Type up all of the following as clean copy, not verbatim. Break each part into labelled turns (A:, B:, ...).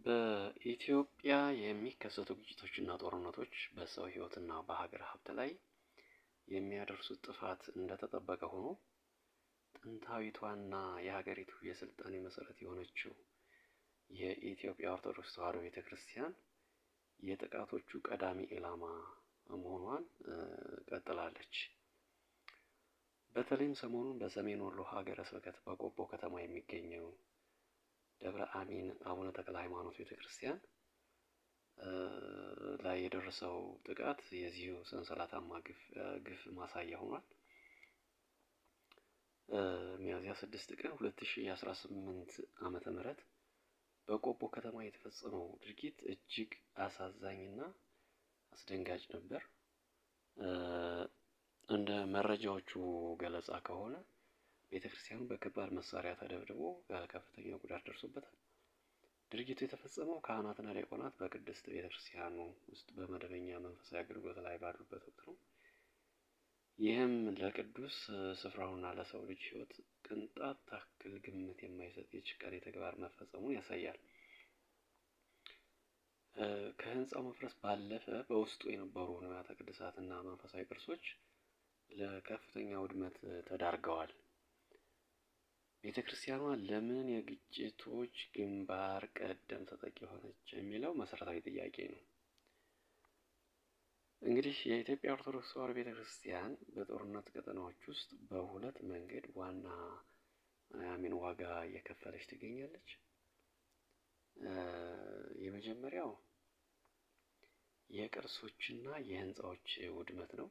A: በኢትዮጵያ የሚከሰቱ ግጭቶችና ጦርነቶች በሰው ሕይወትና በሀገር ሀብት ላይ የሚያደርሱት ጥፋት እንደተጠበቀ ሆኖ ጥንታዊቷና የሀገሪቱ የስልጣኔ መሰረት የሆነችው የኢትዮጵያ ኦርቶዶክስ ተዋሕዶ ቤተክርስቲያን የጥቃቶቹ ቀዳሚ ኢላማ መሆኗን ቀጥላለች። በተለይም ሰሞኑን በሰሜን ወሎ ሀገረ ስብከት በቆቦ ከተማ የሚገኘው ደብረ አሚን አቡነ ተክለ ሃይማኖት ቤተክርስቲያን ላይ የደረሰው ጥቃት የዚሁ ሰንሰለታማ ግፍ ማሳያ ሆኗል። ሚያዝያ 6 ቀን 2018 ዓመተ ምህረት በቆቦ ከተማ የተፈጸመው ድርጊት እጅግ አሳዛኝና አስደንጋጭ ነበር። እንደ መረጃዎቹ ገለጻ ከሆነ ቤተክርስቲያኑ በከባድ መሳሪያ ተደብድቦ ከፍተኛ ጉዳት ደርሶበታል። ድርጊቱ የተፈጸመው ካህናትና ዲያቆናት በቅድስት ቤተክርስቲያኑ ውስጥ በመደበኛ መንፈሳዊ አገልግሎት ላይ ባሉበት ወቅት ነው። ይህም ለቅዱስ ስፍራውና ለሰው ልጅ ሕይወት ቅንጣት ታክል ግምት የማይሰጥ የጭካኔ ተግባር መፈጸሙን ያሳያል። ከህንፃው መፍረስ ባለፈ በውስጡ የነበሩ ንዋያተ ቅድሳትና መንፈሳዊ ቅርሶች ለከፍተኛ ውድመት ተዳርገዋል። ቤተክርስቲያኗ ለምን የግጭቶች ግንባር ቀደም ተጠቂ ሆነች የሚለው መሰረታዊ ጥያቄ ነው። እንግዲህ የኢትዮጵያ ኦርቶዶክስ ተዋሕዶ ቤተክርስቲያን በጦርነት ቀጠናዎች ውስጥ በሁለት መንገድ ዋና ዋጋ እየከፈለች ትገኛለች። የመጀመሪያው የቅርሶችና የህንፃዎች ውድመት ነው።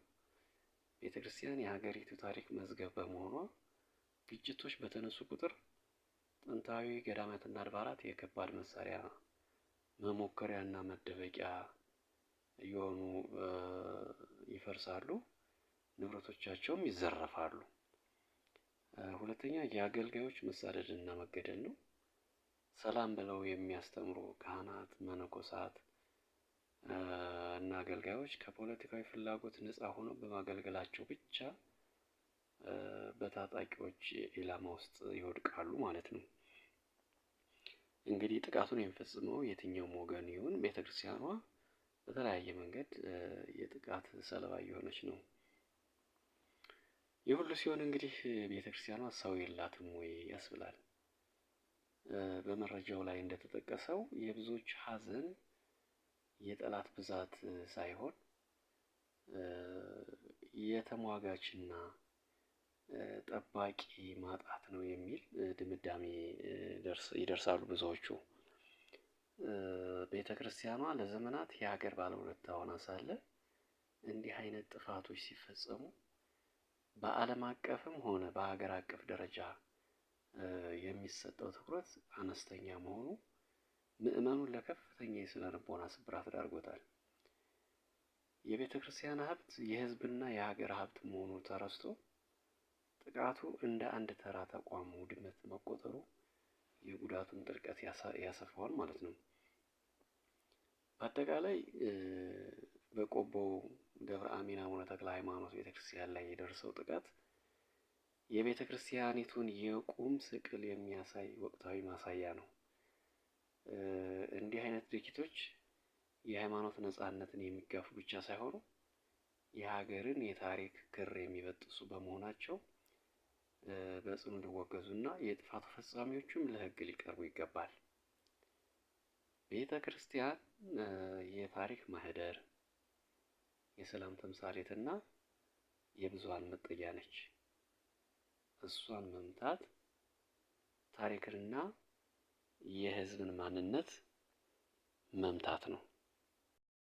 A: ቤተክርስቲያን የሀገሪቱ ታሪክ መዝገብ በመሆኗ ግጭቶች በተነሱ ቁጥር ጥንታዊ ገዳማትና አድባራት የከባድ መሳሪያ መሞከሪያና መደበቂያ እየሆኑ ይፈርሳሉ፣ ንብረቶቻቸውም ይዘረፋሉ። ሁለተኛ የአገልጋዮች መሳደድና መገደል ነው። ሰላም ብለው የሚያስተምሩ ካህናት፣ መነኮሳት እና አገልጋዮች ከፖለቲካዊ ፍላጎት ነፃ ሆነው በማገልገላቸው ብቻ በታጣቂዎች ኢላማ ውስጥ ይወድቃሉ ማለት ነው። እንግዲህ ጥቃቱን የሚፈጽመው የትኛውም ወገን ይሁን ቤተክርስቲያኗ በተለያየ መንገድ የጥቃት ሰለባ እየሆነች ነው። ይህ ሁሉ ሲሆን እንግዲህ ቤተክርስቲያኗ ሰው የላትም ወይ ያስብላል። በመረጃው ላይ እንደተጠቀሰው የብዙዎች ሀዘን የጠላት ብዛት ሳይሆን የተሟጋችና ጠባቂ ማጣት ነው የሚል ድምዳሜ ይደርሳሉ ብዙዎቹ። ቤተክርስቲያኗ ለዘመናት የሀገር ባለውለታ ሆና ሳለ እንዲህ አይነት ጥፋቶች ሲፈጸሙ በዓለም አቀፍም ሆነ በሀገር አቀፍ ደረጃ የሚሰጠው ትኩረት አነስተኛ መሆኑ ምዕመኑን ለከፍተኛ የስነ ልቦና ስብራት ዳርጎታል። የቤተክርስቲያን ሀብት የሕዝብና የሀገር ሀብት መሆኑ ተረስቶ ጥቃቱ እንደ አንድ ተራ ተቋም ውድመት መቆጠሩ የጉዳቱን ጥልቀት ያሰፋዋል ማለት ነው። በአጠቃላይ በቆቦ ደብረ አሚን አቡነ ተክለ ሃይማኖት ቤተክርስቲያን ላይ የደረሰው ጥቃት የቤተክርስቲያኒቱን የቁም ስቅል የሚያሳይ ወቅታዊ ማሳያ ነው። እንዲህ አይነት ድርጊቶች የሃይማኖት ነፃነትን የሚጋፉ ብቻ ሳይሆኑ የሀገርን የታሪክ ክር የሚበጥሱ በመሆናቸው በጽኑ ሊወገዙና የጥፋቱ ፈጻሚዎችም ለሕግ ሊቀርቡ ይገባል። ቤተ ክርስቲያን የታሪክ ማህደር፣ የሰላም ተምሳሌትና የብዙሃን መጠጊያ ነች። እሷን መምታት ታሪክንና የሕዝብን ማንነት መምታት ነው።